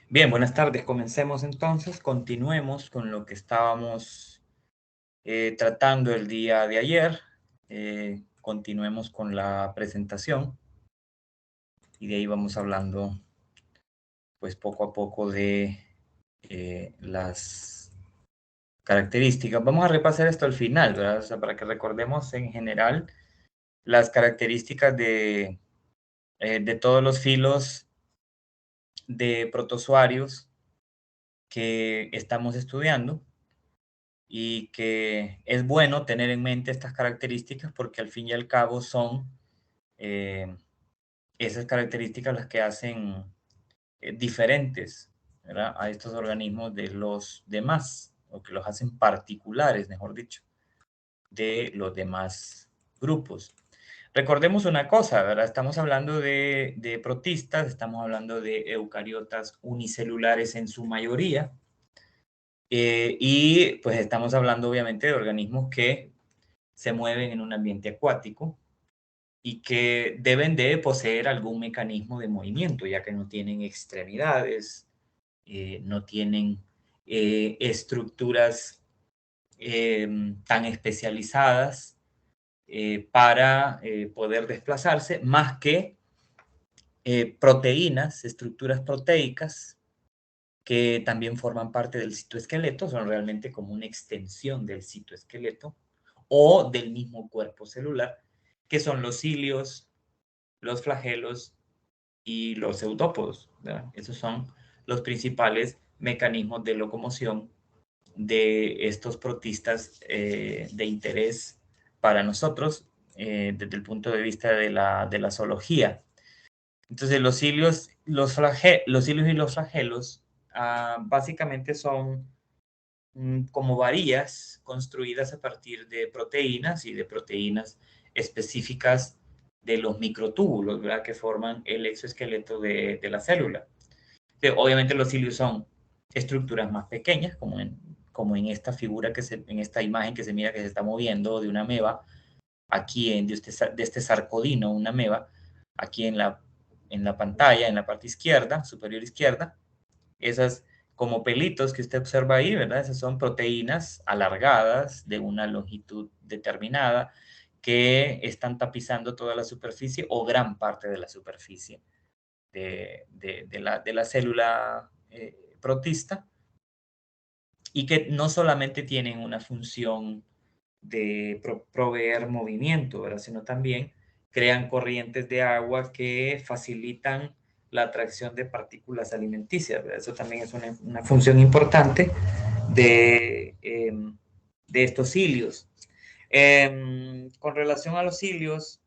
Bien, buenas tardes. Comencemos entonces. Continuemos con lo que estábamos tratando el día de ayer. Continuemos con la presentación y de ahí vamos hablando, pues poco a poco de las características. Vamos a repasar esto al final, ¿verdad? O sea, para que recordemos en general las características de todos los filos de protozoarios que estamos estudiando. Y que es bueno tener en mente estas características porque al fin y al cabo son eh, esas características las que hacen diferentes, ¿verdad?, a estos organismos de los demás, o que los hacen particulares, mejor dicho, de los demás grupos. Recordemos una cosa, ¿verdad? Estamos hablando de protistas, estamos hablando de eucariotas unicelulares en su mayoría, y pues estamos hablando obviamente de organismos que se mueven en un ambiente acuático y que deben de poseer algún mecanismo de movimiento, ya que no tienen extremidades, no tienen estructuras tan especializadas para poder desplazarse, más que proteínas, estructuras proteicas que también forman parte del citoesqueleto, son realmente como una extensión del citoesqueleto o del mismo cuerpo celular, que son los cilios, los flagelos y los pseudópodos, ¿verdad? Esos son los principales mecanismos de locomoción de estos protistas de interés para nosotros desde el punto de vista de la zoología. Entonces, los cilios y los flagelos básicamente son como varillas construidas a partir de proteínas y de proteínas específicas de los microtúbulos, ¿verdad?, que forman el exoesqueleto de la célula. Obviamente los cilios son estructuras más pequeñas, como en esta figura, en esta imagen que se mira que se está moviendo de una ameba, aquí de este sarcodino, una ameba, aquí en la pantalla, en la parte izquierda, superior izquierda, esas como pelitos que usted observa ahí, ¿verdad? Esas son proteínas alargadas de una longitud determinada que están tapizando toda la superficie o gran parte de la superficie de la célula protista, y que no solamente tienen una función de proveer movimiento, ¿verdad?, sino también crean corrientes de agua que facilitan la atracción de partículas alimenticias, ¿verdad? Eso también es una función importante de estos cilios. Con relación a los cilios,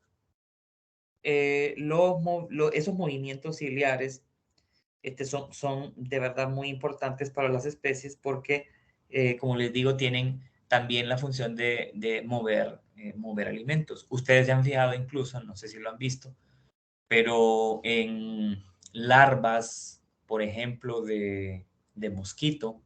esos movimientos ciliares son de verdad muy importantes para las especies porque, como les digo, tienen también la función de mover alimentos. Ustedes se han fijado incluso, no sé si lo han visto, pero en larvas, por ejemplo, de mosquito,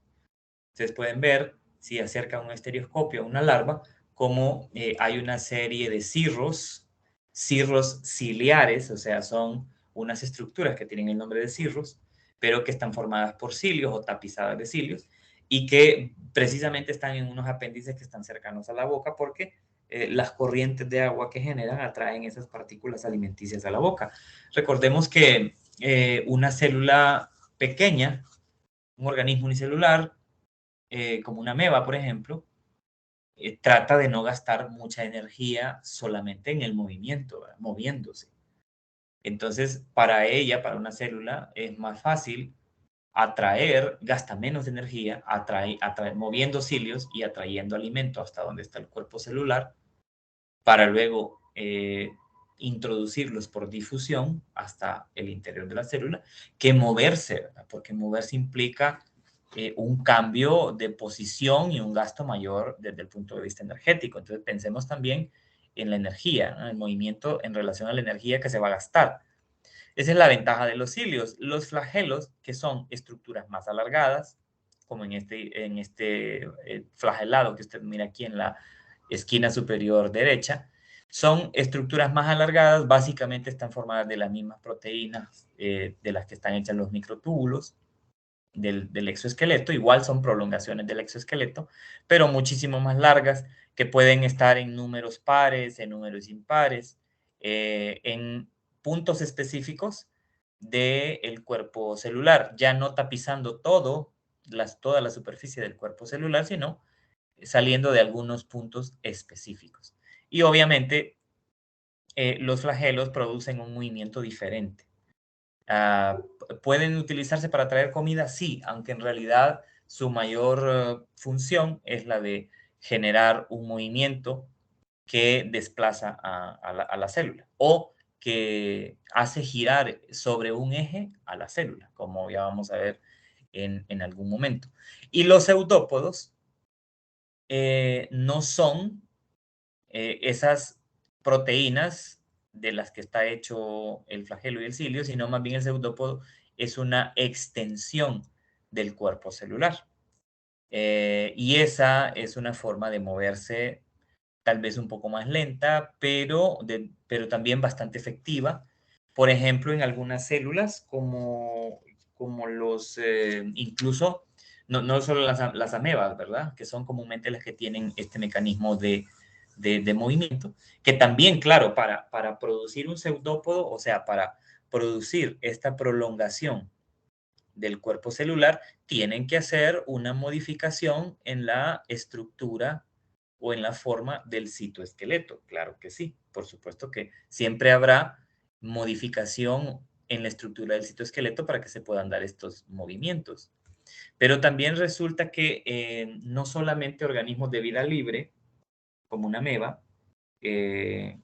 ustedes pueden ver, si acercan un estereoscopio a una larva, cómo hay una serie de cirros ciliares, o sea, son unas estructuras que tienen el nombre de cirros, pero que están formadas por cilios o tapizadas de cilios, y que precisamente están en unos apéndices que están cercanos a la boca porque las corrientes de agua que generan atraen esas partículas alimenticias a la boca. Recordemos que una célula pequeña, un organismo unicelular, como una ameba, por ejemplo, trata de no gastar mucha energía solamente en el movimiento, ¿verdad?, moviéndose. Entonces, para ella, para una célula, es más fácil gasta menos energía moviendo cilios y atrayendo alimento hasta donde está el cuerpo celular, para luego introducirlos por difusión hasta el interior de la célula, que moverse, ¿verdad? Porque moverse implica un cambio de posición y un gasto mayor desde el punto de vista energético. Entonces pensemos también en la energía, ¿no?, el movimiento en relación a la energía que se va a gastar. Esa es la ventaja de los cilios. Los flagelos, que son estructuras más alargadas, como en este flagelado que usted mira aquí en la esquina superior derecha, son estructuras más alargadas, básicamente están formadas de las mismas proteínas de las que están hechas los microtúbulos, del exoesqueleto, igual son prolongaciones del exoesqueleto, pero muchísimo más largas, que pueden estar en números pares, en números impares, en puntos específicos del cuerpo celular, ya no tapizando toda la superficie del cuerpo celular, sino saliendo de algunos puntos específicos. Y obviamente los flagelos producen un movimiento diferente. ¿Pueden utilizarse para traer comida? Sí, aunque en realidad su mayor función es la de generar un movimiento que desplaza a la célula o que hace girar sobre un eje a la célula, como ya vamos a ver en algún momento. Y los eudópodos no son esas proteínas de las que está hecho el flagelo y el cilio, sino más bien el pseudópodo es una extensión del cuerpo celular. Y esa es una forma de moverse tal vez un poco más lenta, pero también bastante efectiva. Por ejemplo, en algunas células como incluso, no solo las amebas, ¿verdad? Que son comúnmente las que tienen este mecanismo de movimiento, que también, claro, para producir un pseudópodo, o sea, para producir esta prolongación del cuerpo celular, tienen que hacer una modificación en la estructura o en la forma del citoesqueleto. Claro que sí, por supuesto que siempre habrá modificación en la estructura del citoesqueleto para que se puedan dar estos movimientos. Pero también resulta que no solamente organismos de vida libre, como una ameba, eh,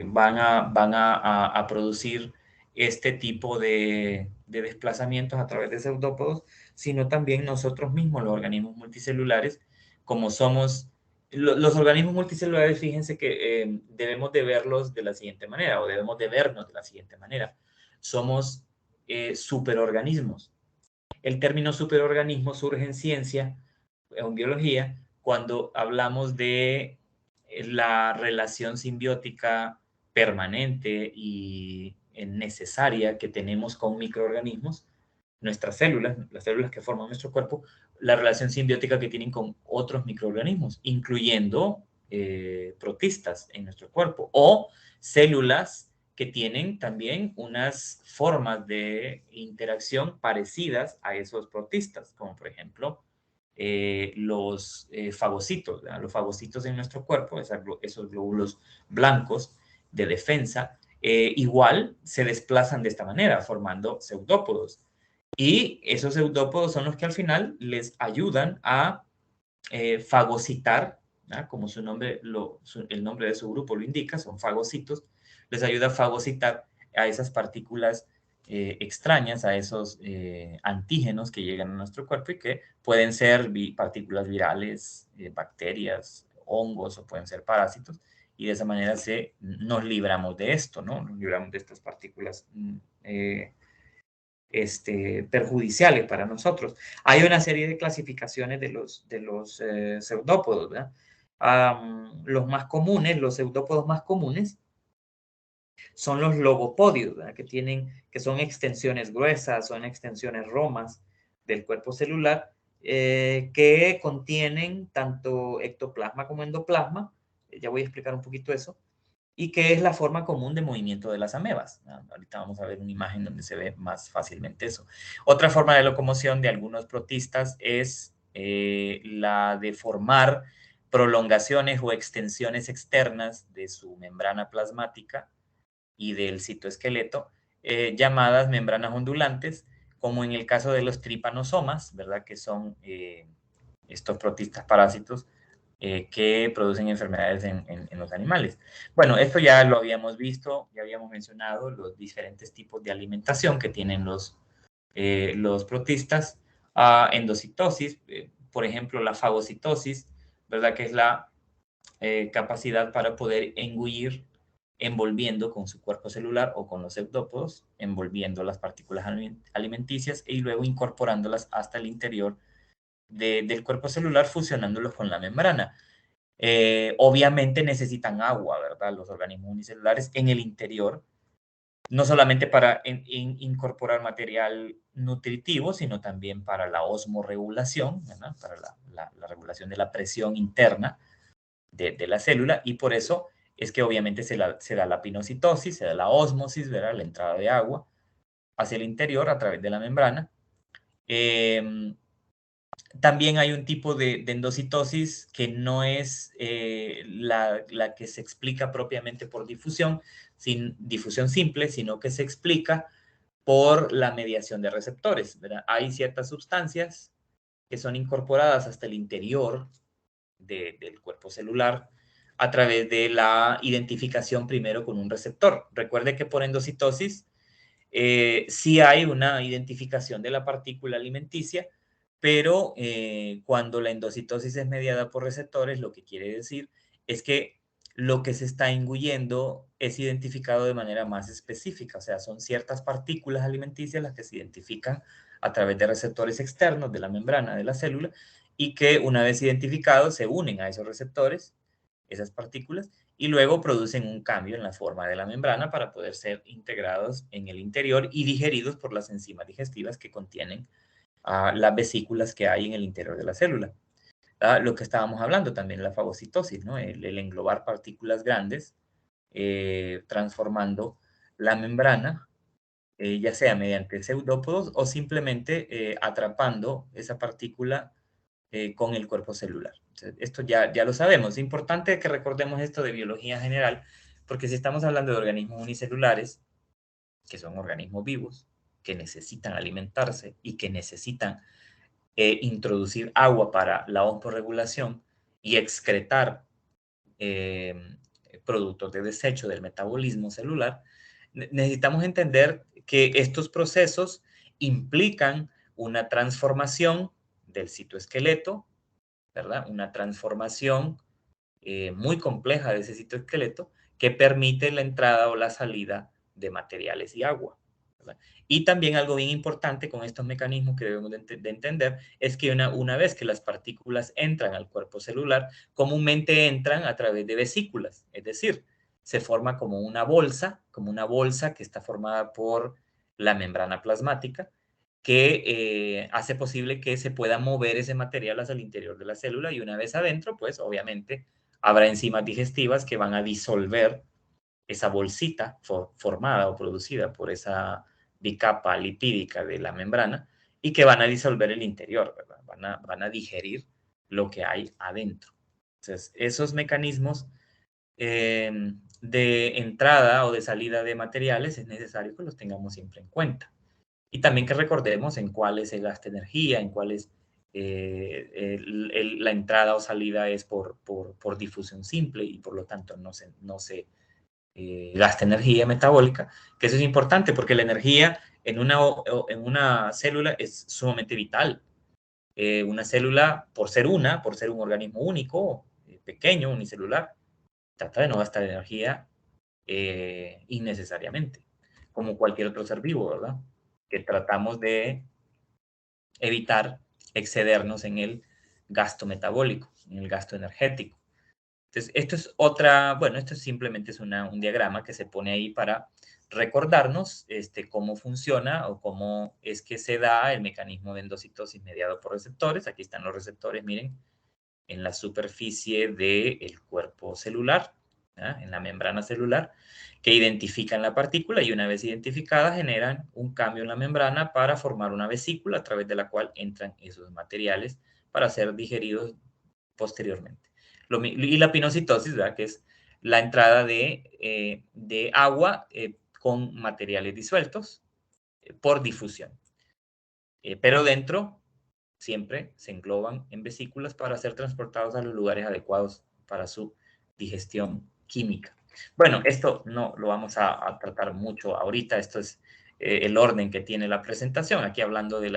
van a producir este tipo de desplazamientos a través de pseudópodos, sino también nosotros mismos, los organismos multicelulares, como somos, los organismos multicelulares, fíjense que debemos de verlos de la siguiente manera, o debemos de vernos de la siguiente manera. Somos superorganismos. El término superorganismo surge en ciencia, en biología, cuando hablamos de la relación simbiótica permanente y necesaria que tenemos con microorganismos, nuestras células, las células que forman nuestro cuerpo, la relación simbiótica que tienen con otros microorganismos, incluyendo protistas en nuestro cuerpo o células que tienen también unas formas de interacción parecidas a esos protistas, como por ejemplo los fagocitos. ¿Verdad? Los fagocitos en nuestro cuerpo, esos glóbulos blancos de defensa, igual se desplazan de esta manera, formando pseudópodos. Y esos pseudópodos son los que al final les ayudan a fagocitar, ¿verdad? Como el nombre de su grupo lo indica, son fagocitos, les ayuda a fagocitar a esas partículas extrañas, a esos antígenos que llegan a nuestro cuerpo y que pueden ser partículas virales, bacterias, hongos o pueden ser parásitos. Y de esa manera nos libramos de esto, ¿no? Nos libramos de estas partículas perjudiciales para nosotros. Hay una serie de clasificaciones de los pseudópodos, ¿verdad? Los más comunes, los pseudópodos más comunes son los logopodios, ¿verdad? Que son extensiones gruesas, son extensiones romas del cuerpo celular que contienen tanto ectoplasma como endoplasma. Ya voy a explicar un poquito eso y que es la forma común de movimiento de las amebas. Ahorita vamos a ver una imagen donde se ve más fácilmente eso. Otra forma de locomoción de algunos protistas es la de formar prolongaciones o extensiones externas de su membrana plasmática y del citoesqueleto, llamadas membranas ondulantes, como en el caso de los tripanosomas, ¿verdad? Que son estos protistas parásitos que producen enfermedades en los animales. Bueno, esto ya lo habíamos visto, ya habíamos mencionado los diferentes tipos de alimentación que tienen los protistas. Endocitosis, por ejemplo, la fagocitosis, ¿verdad? Que es la capacidad para poder engullir envolviendo con su cuerpo celular o con los pseudópodos, envolviendo las partículas alimenticias y luego incorporándolas hasta el interior del cuerpo celular, fusionándolos con la membrana. Obviamente necesitan agua, ¿verdad? Los organismos unicelulares en el interior no solamente para incorporar material nutritivo, sino también para la osmorregulación, ¿verdad? Para la regulación de la presión interna de la célula, y por eso es que obviamente se da la pinocitosis, se da la ósmosis, ¿verdad? La entrada de agua hacia el interior a través de la membrana. También hay un tipo de endocitosis que no es la que se explica propiamente por difusión, sin difusión simple, sino que se explica por la mediación de receptores, ¿verdad? Hay ciertas sustancias que son incorporadas hasta el interior del cuerpo celular a través de la identificación primero con un receptor. Recuerde que por endocitosis sí hay una identificación de la partícula alimenticia, pero cuando la endocitosis es mediada por receptores, lo que quiere decir es que lo que se está inguyendo es identificado de manera más específica, o sea, son ciertas partículas alimenticias las que se identifican a través de receptores externos de la membrana de la célula y que una vez identificados se unen a esos receptores, esas partículas, y luego producen un cambio en la forma de la membrana para poder ser integrados en el interior y digeridos por las enzimas digestivas que contienen las vesículas que hay en el interior de la célula. Lo que estábamos hablando también, la fagocitosis, ¿no? El englobar partículas grandes, transformando la membrana, ya sea mediante pseudópodos o simplemente atrapando esa partícula con el cuerpo celular. Entonces, esto ya lo sabemos. Es importante que recordemos esto de biología general, porque si estamos hablando de organismos unicelulares, que son organismos vivos, que necesitan alimentarse y que necesitan introducir agua para la osmoregulación y excretar eh, productos de desecho del metabolismo celular, necesitamos entender que estos procesos implican una transformación del citoesqueleto, ¿verdad? Una transformación muy compleja de ese citoesqueleto que permite la entrada o la salida de materiales y agua, ¿verdad? Y también algo bien importante con estos mecanismos que debemos de entender es que una vez que las partículas entran al cuerpo celular, comúnmente entran a través de vesículas, es decir, se forma como una bolsa que está formada por la membrana plasmática, que hace posible que se pueda mover ese material hacia el interior de la célula y una vez adentro, pues obviamente habrá enzimas digestivas que van a disolver esa bolsita formada o producida por esa bicapa lipídica de la membrana y que van a disolver el interior, ¿verdad? Van a digerir lo que hay adentro. Entonces, esos mecanismos de entrada o de salida de materiales es necesario que los tengamos siempre en cuenta. Y también que recordemos en cuáles se gasta energía, en cuáles la entrada o salida es por difusión simple y por lo tanto no se gasta energía metabólica, que eso es importante porque la energía en una célula es sumamente vital. Una célula, por ser un organismo único, pequeño, unicelular, trata de no gastar energía innecesariamente, como cualquier otro ser vivo, ¿verdad? Que tratamos de evitar excedernos en el gasto metabólico, en el gasto energético. Entonces, esto simplemente es un diagrama que se pone ahí para recordarnos cómo funciona o cómo es que se da el mecanismo de endocitosis mediado por receptores. Aquí están los receptores, miren, en la superficie del cuerpo celular, ¿ah? En la membrana celular, que identifican la partícula y una vez identificada generan un cambio en la membrana para formar una vesícula a través de la cual entran esos materiales para ser digeridos posteriormente. Y la pinocitosis, ¿verdad? Que es la entrada de agua con materiales disueltos por difusión. Pero dentro siempre se engloban en vesículas para ser transportados a los lugares adecuados para su digestión química. Bueno, esto no lo vamos a tratar mucho ahorita, esto es el orden que tiene la presentación, aquí hablando de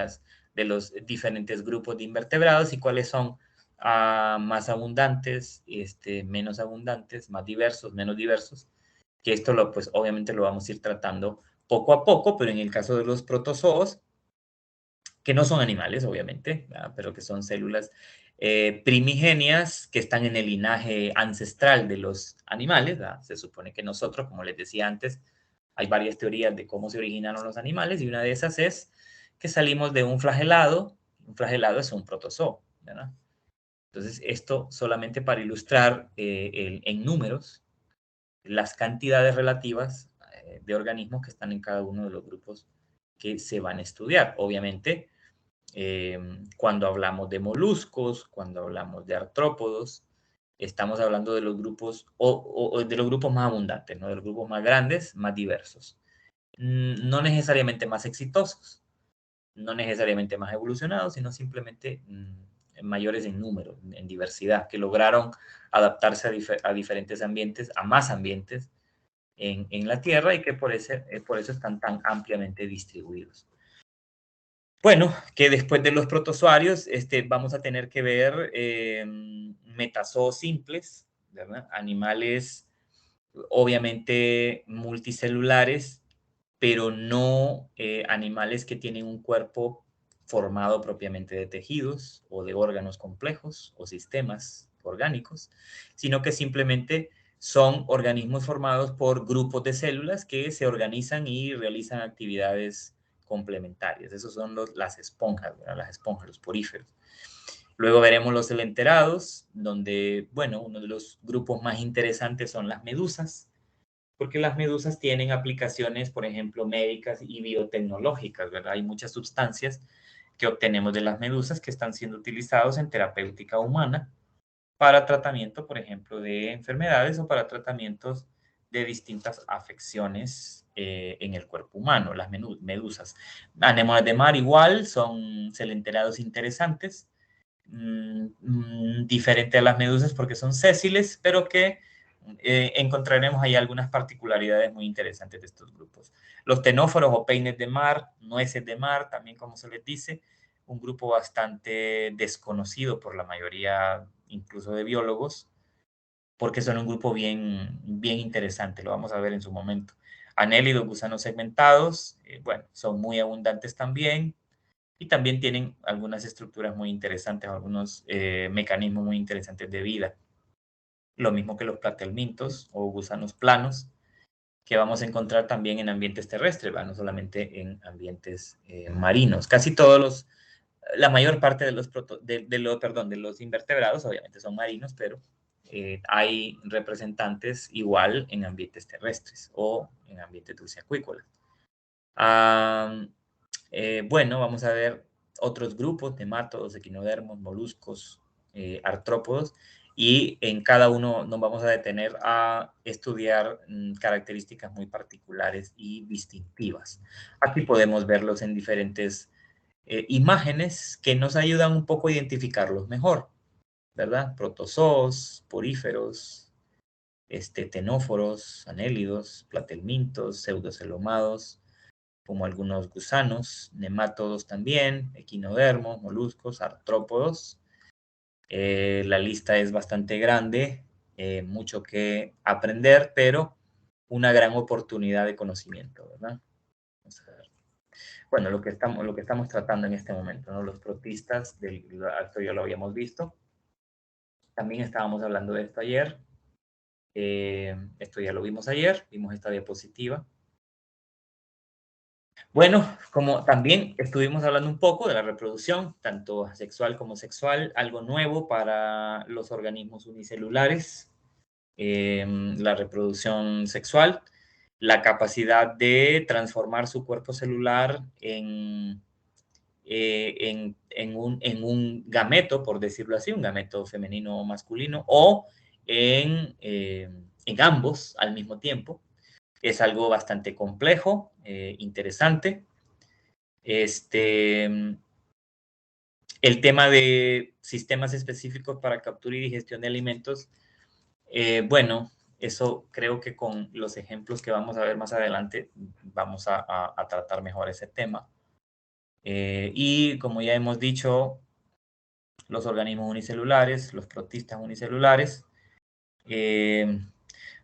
los diferentes grupos de invertebrados y cuáles son más abundantes, menos abundantes, más diversos, menos diversos, que esto pues obviamente lo vamos a ir tratando poco a poco, pero en el caso de los protozoos, que no son animales, obviamente, ¿verdad? Pero que son células primigenias que están en el linaje ancestral de los animales, ¿verdad? Se supone que nosotros, como les decía antes, Hay varias teorías de cómo se originaron los animales y una de esas es que salimos de un flagelado. Un flagelado es un protozoo, ¿verdad? Entonces, esto solamente para ilustrar en números las cantidades relativas de organismos que están en cada uno de los grupos que se van a estudiar. Obviamente, cuando hablamos de moluscos, cuando hablamos de artrópodos, estamos hablando de los grupos o de los grupos más abundantes, ¿no? De los grupos más grandes, más diversos. No necesariamente más exitosos, no necesariamente más evolucionados, sino simplemente mayores en número, en diversidad, que lograron adaptarse a diferentes ambientes, a más ambientes en la Tierra y que por eso están tan ampliamente distribuidos. Bueno, que después de los protozoarios vamos a tener que ver metazoos simples, ¿verdad? Animales obviamente multicelulares, pero no animales que tienen un cuerpo formado propiamente de tejidos o de órganos complejos o sistemas orgánicos, sino que simplemente son organismos formados por grupos de células que se organizan y realizan actividades complementarias. Esos son las esponjas, ¿verdad? Las esponjas, los poríferos. Luego veremos los celenterados, donde, bueno, uno de los grupos más interesantes son las medusas, porque las medusas tienen aplicaciones, por ejemplo, médicas y biotecnológicas, ¿verdad? Hay muchas sustancias que obtenemos de las medusas que están siendo utilizados en terapéutica humana para tratamiento, por ejemplo, de enfermedades o para tratamientos de distintas afecciones en el cuerpo humano, las medusas. Anémonas de mar igual, son celenterados interesantes, diferente a las medusas porque son sésiles, pero que encontraremos ahí algunas particularidades muy interesantes de estos grupos. Los tenóforos o peines de mar, nueces de mar, también como se les dice, un grupo bastante desconocido por la mayoría, incluso de biólogos, porque son un grupo bien interesante, lo vamos a ver en su momento. Anélidos, gusanos segmentados, bueno, son muy abundantes también, y también tienen algunas estructuras muy interesantes, algunos mecanismos muy interesantes de vida. Lo mismo que los platelmintos o gusanos planos, que vamos a encontrar también en ambientes terrestres, ¿va? No solamente en ambientes marinos. Casi todos la mayor parte de los invertebrados obviamente son marinos, pero hay representantes igual en ambientes terrestres o en ambientes dulceacuícolas. Bueno, vamos a ver otros grupos, nemátodos, equinodermos, moluscos, artrópodos, y en cada uno nos vamos a detener a estudiar características muy particulares y distintivas. Aquí podemos verlos en diferentes imágenes que nos ayudan un poco a identificarlos mejor, ¿verdad? Protozoos, poríferos, tenóforos, anélidos, platelmintos, pseudocelomados, como algunos gusanos, nemátodos también, equinodermos, moluscos, artrópodos. La lista es bastante grande, mucho que aprender, pero una gran oportunidad de conocimiento, ¿verdad? Vamos a ver. Bueno, lo que estamos tratando en este momento, ¿no? Los protistas, esto ya lo habíamos visto. También estábamos hablando de esto ayer. Esto ya lo vimos ayer, vimos esta diapositiva. Bueno, como también estuvimos hablando un poco de la reproducción, tanto sexual como sexual, algo nuevo para los organismos unicelulares, la reproducción sexual, la capacidad de transformar su cuerpo celular en un gameto, por decirlo así, un gameto femenino o masculino, o en ambos al mismo tiempo. Es algo bastante complejo, interesante. El tema de sistemas específicos para captura y digestión de alimentos, bueno, eso creo que con los ejemplos que vamos a ver más adelante vamos a tratar mejor ese tema. Y como ya hemos dicho, los organismos unicelulares, los protistas unicelulares,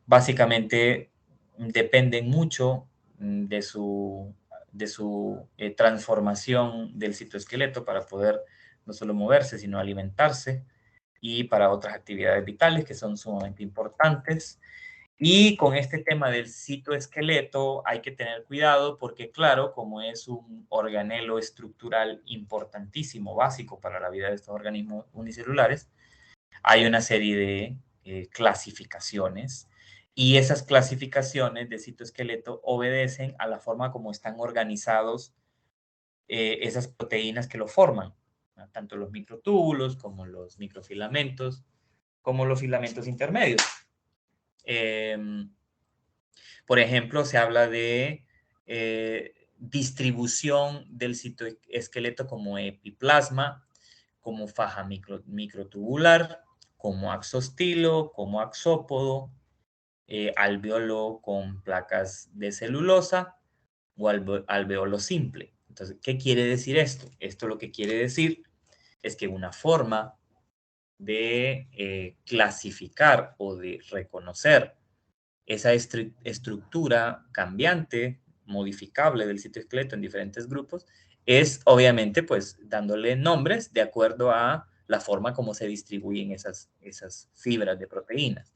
básicamente dependen mucho de su transformación del citoesqueleto para poder no solo moverse, sino alimentarse y para otras actividades vitales que son sumamente importantes. Y con este tema del citoesqueleto hay que tener cuidado porque, claro, como es un organelo estructural importantísimo, básico para la vida de estos organismos unicelulares, hay una serie de clasificaciones y esas clasificaciones de citoesqueleto obedecen a la forma como están organizados esas proteínas que lo forman, ¿no? Tanto los microtúbulos como los microfilamentos, como los filamentos intermedios. Por ejemplo, se habla de distribución del citoesqueleto como epiplasma, como faja microtubular, como axostilo, como axópodo, alveolo con placas de celulosa o alveolo simple. Entonces, ¿qué quiere decir esto? Esto lo que quiere decir es que una forma de clasificar o de reconocer esa estructura cambiante, modificable del citoesqueleto en diferentes grupos, es obviamente pues dándole nombres de acuerdo a la forma como se distribuyen esas fibras de proteínas.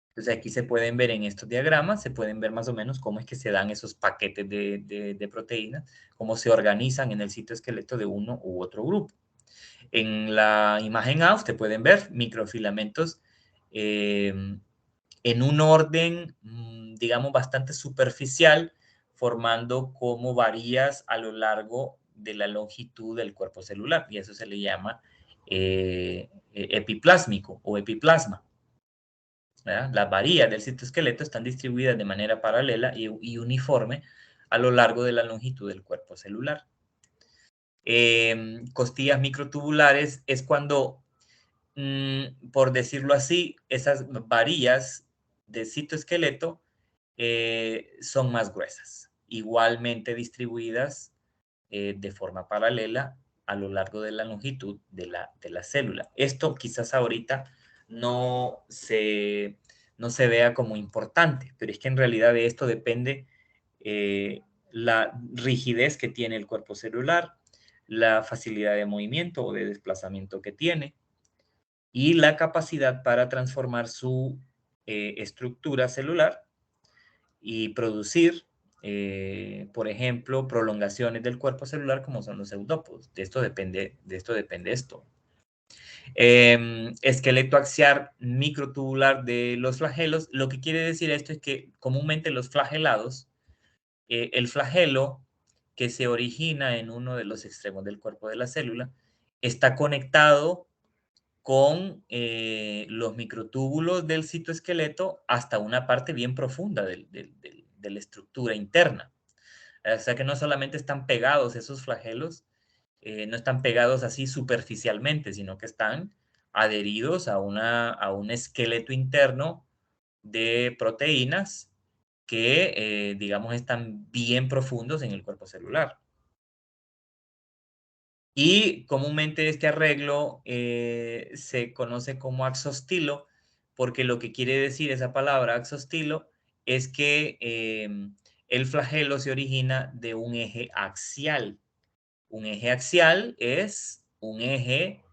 Entonces aquí se pueden ver en estos diagramas, se pueden ver más o menos cómo es que se dan esos paquetes de proteínas, cómo se organizan en el citoesqueleto de uno u otro grupo. En la imagen A ustedes pueden ver microfilamentos en un orden, digamos, bastante superficial, formando como varillas a lo largo de la longitud del cuerpo celular, y eso se le llama epiplásmico o epiplasma. ¿Verdad? Las varillas del citoesqueleto están distribuidas de manera paralela y uniforme a lo largo de la longitud del cuerpo celular. Costillas microtubulares es cuando, por decirlo así, esas varillas de citoesqueleto son más gruesas, igualmente distribuidas de forma paralela a lo largo de la longitud de la célula. Esto quizás ahorita no se, no se vea como importante, pero es que en realidad de esto depende eh, la rigidez que tiene el cuerpo celular, la facilidad de movimiento o de desplazamiento que tiene y la capacidad para transformar su estructura celular y producir, por ejemplo, prolongaciones del cuerpo celular como son los eudópodos. De esto depende esto. Esqueleto axial microtubular de los flagelos. Lo que quiere decir esto es que comúnmente los flagelados, el flagelo que se origina en uno de los extremos del cuerpo de la célula, está conectado con los microtúbulos del citoesqueleto hasta una parte bien profunda de la estructura interna. O sea que no solamente están pegados esos flagelos, no están pegados así superficialmente, sino que están adheridos a un esqueleto interno de proteínas que, digamos, están bien profundos en el cuerpo celular. Y comúnmente este arreglo se conoce como axostilo, porque lo que quiere decir esa palabra axostilo es que el flagelo se origina de un eje axial. Un eje axial es un eje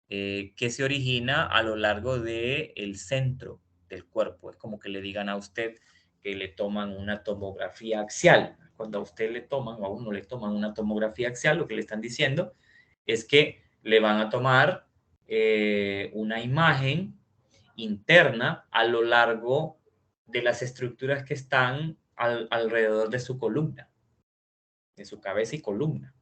que se origina a lo largo del centro del cuerpo. Es como que le digan a usted que le toman una tomografía axial. Cuando a usted le toman o a uno le toman una tomografía axial, lo que le están diciendo es que le van a tomar una imagen interna a lo largo de las estructuras que están alrededor de su columna, de su cabeza y columna.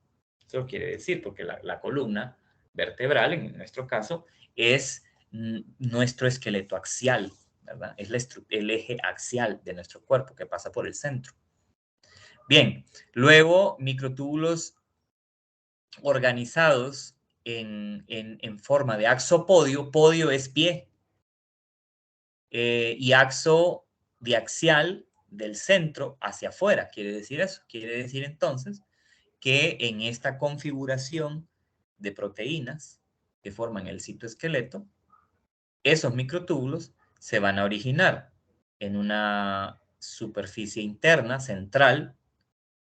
Eso quiere decir, porque la columna vertebral, en nuestro caso, es nuestro esqueleto axial, ¿verdad? Es el eje axial de nuestro cuerpo que pasa por el centro. Bien, luego microtúbulos organizados en forma de axopodio. Podio es pie, y axo diaxial del centro hacia afuera. Quiere decir eso. Quiere decir entonces que en esta configuración de proteínas que forman el citoesqueleto, esos microtúbulos se van a originar en una superficie interna central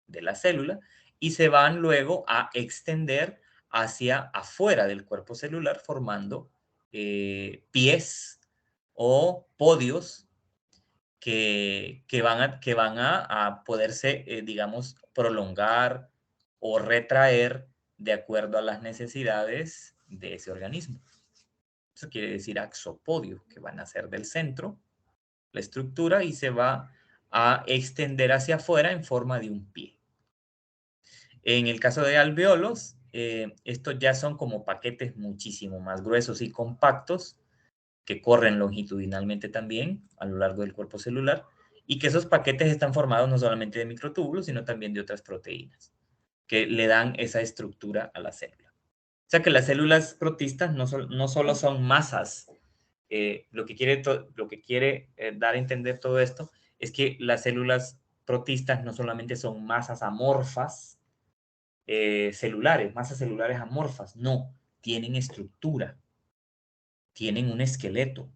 de la célula y se van luego a extender hacia afuera del cuerpo celular formando pies o podios que van a poderse, digamos, prolongar o retraer de acuerdo a las necesidades de ese organismo. Eso quiere decir axopodio, que van a ser del centro, la estructura, y se va a extender hacia afuera en forma de un pie. En el caso de alveolos, estos ya son como paquetes muchísimo más gruesos y compactos, que corren longitudinalmente también a lo largo del cuerpo celular, y que esos paquetes están formados no solamente de microtúbulos, sino también de otras proteínas, que le dan esa estructura a la célula. O sea que las células protistas no solo son masas. Lo que quiere dar a entender todo esto es que las células protistas no solamente son masas amorfas, celulares, masas celulares amorfas, no, tienen estructura, tienen un esqueleto,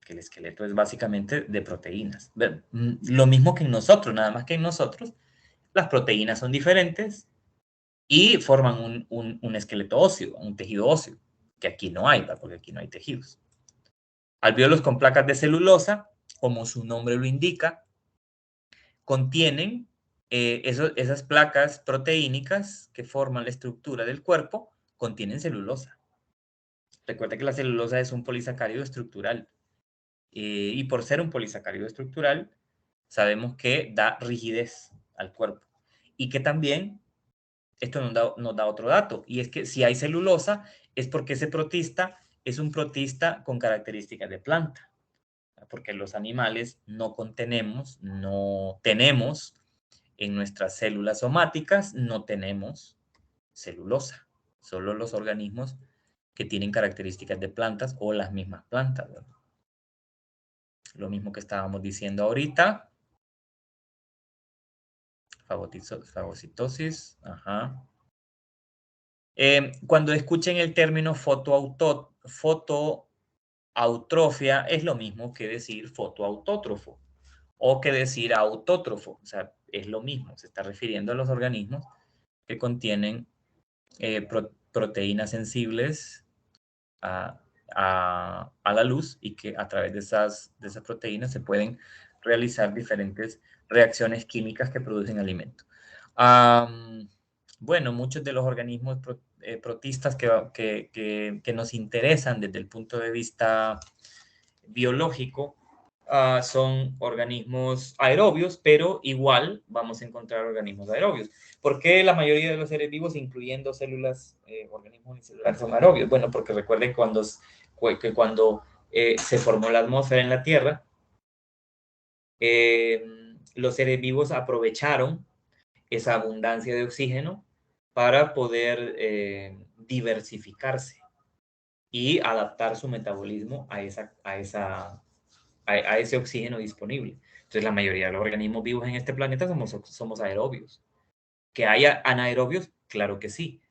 que el esqueleto es básicamente de proteínas. Lo mismo que en nosotros, nada más que en nosotros las proteínas son diferentes y forman un esqueleto óseo, un tejido óseo, que aquí no hay, porque aquí no hay tejidos. Alvéolos con placas de celulosa, como su nombre lo indica, contienen esas placas proteínicas que forman la estructura del cuerpo, contienen celulosa. Recuerda que la celulosa es un polisacárido estructural. Y por ser un polisacárido estructural, sabemos que da rigidez al cuerpo. Y que también, esto nos da otro dato, y es que si hay celulosa, es porque ese protista es un protista con características de planta. Porque los animales no tenemos en nuestras células somáticas, no tenemos celulosa. Solo los organismos que tienen características de plantas o las mismas plantas, ¿verdad? Lo mismo que estábamos diciendo ahorita. Fagocitosis. Ajá. Cuando escuchen el término fotoautrofia, es lo mismo que decir fotoautótrofo o que decir autótrofo. O sea, es lo mismo. Se está refiriendo a los organismos que contienen proteínas sensibles a la luz y que a través de esas proteínas se pueden realizar diferentes reacciones químicas que producen alimento. Bueno, muchos de los organismos protistas que nos interesan desde el punto de vista biológico son organismos aerobios, pero igual vamos a encontrar organismos aerobios. ¿Por qué la mayoría de los seres vivos, incluyendo células, organismos unicelulares, son aerobios? Bueno, porque recuerden que cuando se formó la atmósfera en la Tierra, los seres vivos aprovecharon esa abundancia de oxígeno para poder diversificarse y adaptar su metabolismo a ese oxígeno disponible. Entonces, la mayoría de los organismos vivos en este planeta somos aerobios. ¿Que haya anaerobios? Claro que sí,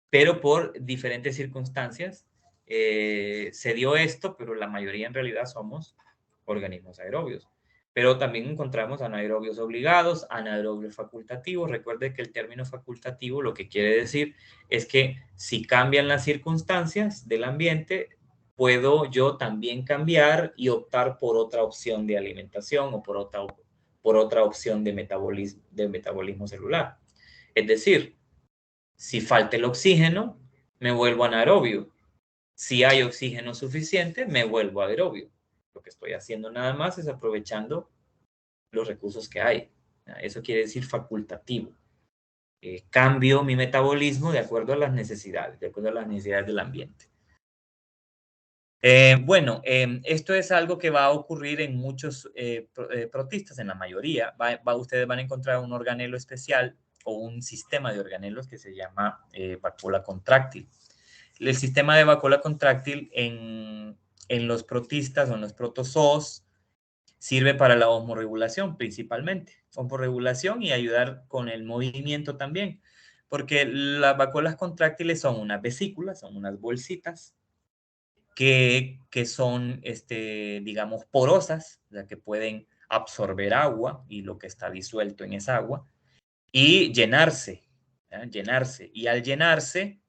pero por diferentes circunstancias se dio esto, pero la mayoría en realidad somos organismos aerobios. Pero también encontramos anaerobios obligados, anaerobios facultativos. Recuerde que el término facultativo lo que quiere decir es que si cambian las circunstancias del ambiente, puedo yo también cambiar y optar por otra opción de alimentación o por otra opción de metabolismo celular. Es decir, si falta el oxígeno, me vuelvo anaerobio. Si hay oxígeno suficiente, me vuelvo aerobio. Lo que estoy haciendo nada más es aprovechando los recursos que hay. Eso quiere decir facultativo. Cambio mi metabolismo de acuerdo a las necesidades, del ambiente. Bueno, esto es algo que va a ocurrir en muchos protistas, en la mayoría. Ustedes van a encontrar un organelo especial o un sistema de organelos que se llama vacuola contráctil. El sistema de vacuola contráctil en los protistas o en los protozoos sirve para la osmorregulación principalmente. Osmorregulación y ayudar con el movimiento también. Porque las vacuolas contráctiles son unas vesículas, son unas bolsitas que son, digamos, porosas, o sea, que pueden absorber agua y lo que está disuelto en esa agua y llenarse, llenarse. Y al llenarse,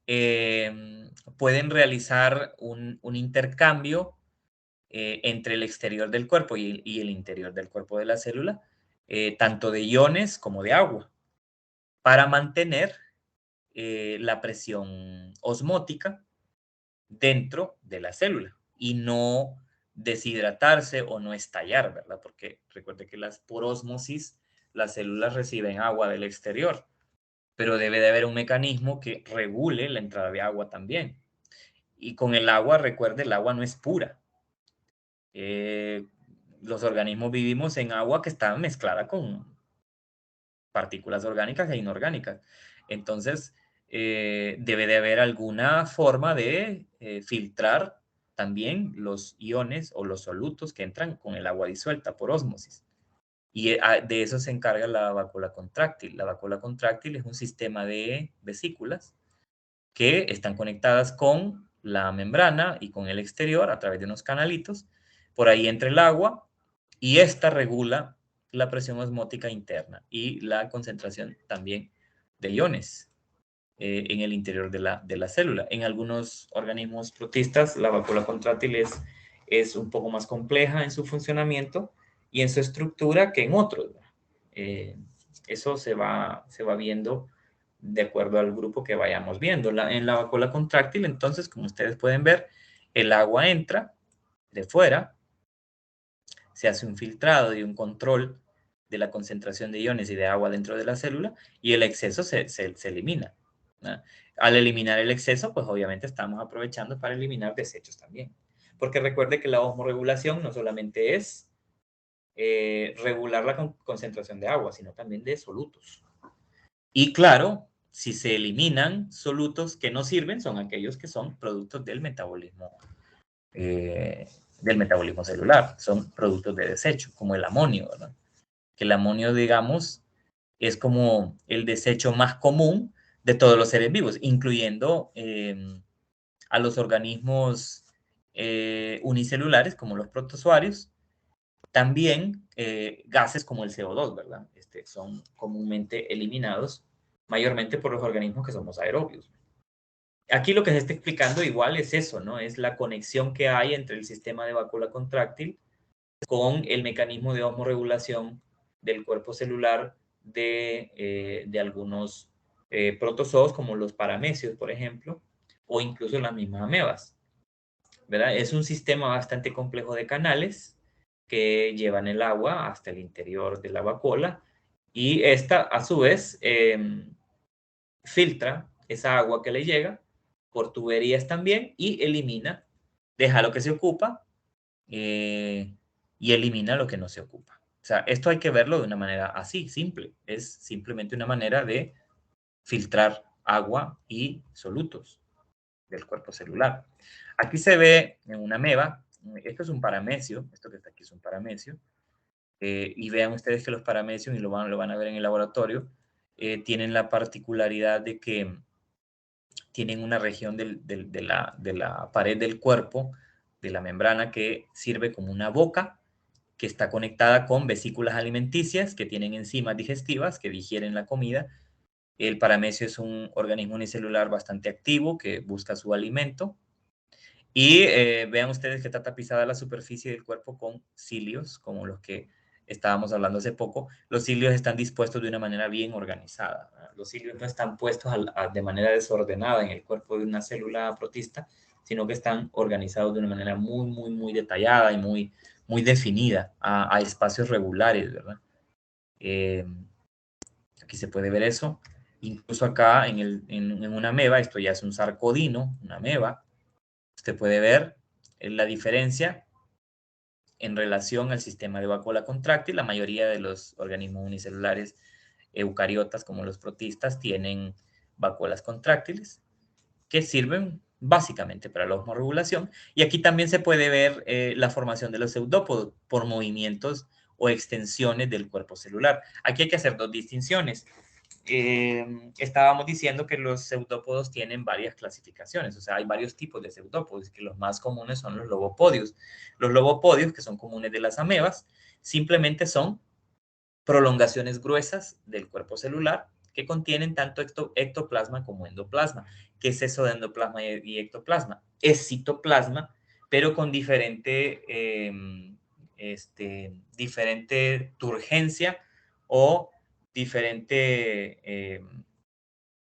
pueden realizar un intercambio entre el exterior del cuerpo y el interior del cuerpo de la célula, tanto de iones como de agua, para mantener la presión osmótica dentro de la célula y no deshidratarse o no estallar, ¿verdad? Porque recuerde que por ósmosis las células reciben agua del exterior, pero debe de haber un mecanismo que regule la entrada de agua también. Y con el agua, recuerde, el agua no es pura. Los organismos vivimos en agua que está mezclada con partículas orgánicas e inorgánicas. Entonces, debe de haber alguna forma de filtrar también los iones o los solutos que entran con el agua disuelta por ósmosis. Y de eso se encarga la vacuola contráctil. La vacuola contráctil es un sistema de vesículas que están conectadas con la membrana y con el exterior a través de unos canalitos. Por ahí entra el agua y esta regula la presión osmótica interna y la concentración también de iones en el interior de la célula. En algunos organismos protistas, la vacuola contráctil es un poco más compleja en su funcionamiento y en su estructura que en otros. Eso se va viendo de acuerdo al grupo que vayamos viendo. En la vacuola contráctil, entonces, como ustedes pueden ver, el agua entra de fuera, se hace un filtrado y un control de la concentración de iones y de agua dentro de la célula y el exceso se elimina, ¿no? Al eliminar el exceso, pues obviamente estamos aprovechando para eliminar desechos también. Porque recuerde que la osmorregulación no solamente es regular la concentración de agua, sino también de solutos. Y claro, si se eliminan solutos que no sirven, son aquellos que son productos del metabolismo celular, son productos de desecho, como el amonio, ¿verdad? Que el amonio, digamos, es como el desecho más común de todos los seres vivos, incluyendo a los organismos unicelulares, como los protozoarios, también gases como el CO2, ¿verdad? Son comúnmente eliminados mayormente por los organismos que somos aerobios. Aquí lo que se está explicando igual es eso, ¿no? Es la conexión que hay entre el sistema de vacuola contráctil con el mecanismo de osmorregulación del cuerpo celular de algunos protozoos, como los paramecios, por ejemplo, o incluso las mismas amebas, ¿verdad? Es un sistema bastante complejo de canales que llevan el agua hasta el interior de la vacuola y esta, a su vez, filtra esa agua que le llega por tuberías también y elimina, deja lo que se ocupa y elimina lo que no se ocupa. O sea, esto hay que verlo de una manera así, simple. Es simplemente una manera de filtrar agua y solutos del cuerpo celular. Aquí se ve en una ameba, esto es un paramecio, esto que está aquí es un paramecio, y vean ustedes que los paramecios, y lo van a ver en el laboratorio, tienen la particularidad de que tienen una región de la pared del cuerpo, de la membrana, que sirve como una boca, que está conectada con vesículas alimenticias que tienen enzimas digestivas que digieren la comida. El paramecio es un organismo unicelular bastante activo que busca su alimento. Y vean ustedes que está tapizada la superficie del cuerpo con cilios, como los que estábamos hablando hace poco. Los cilios están dispuestos de una manera bien organizada, ¿verdad? Los cilios no están puestos de manera desordenada en el cuerpo de una célula protista, sino que están organizados de una manera muy, muy, muy detallada y muy, muy definida a espacios regulares, ¿verdad? Eh, Aquí se puede ver eso. Incluso acá en una ameba, esto ya es un sarcodino, una ameba, usted puede ver la diferencia en relación al sistema de vacuola contráctil. La mayoría de los organismos unicelulares eucariotas, como los protistas, tienen vacuolas contráctiles que sirven básicamente para la osmorregulación. Y aquí también se puede ver la formación de los pseudópodos por movimientos o extensiones del cuerpo celular. Aquí hay que hacer dos distinciones. Estábamos diciendo que los pseudópodos tienen varias clasificaciones, o sea, hay varios tipos de pseudópodos, que los más comunes son los lobopodios. Los lobopodios, que son comunes de las amebas, simplemente son prolongaciones gruesas del cuerpo celular que contienen tanto ectoplasma como endoplasma. ¿Qué es eso de endoplasma y ectoplasma? Es citoplasma, pero con diferente turgencia o diferente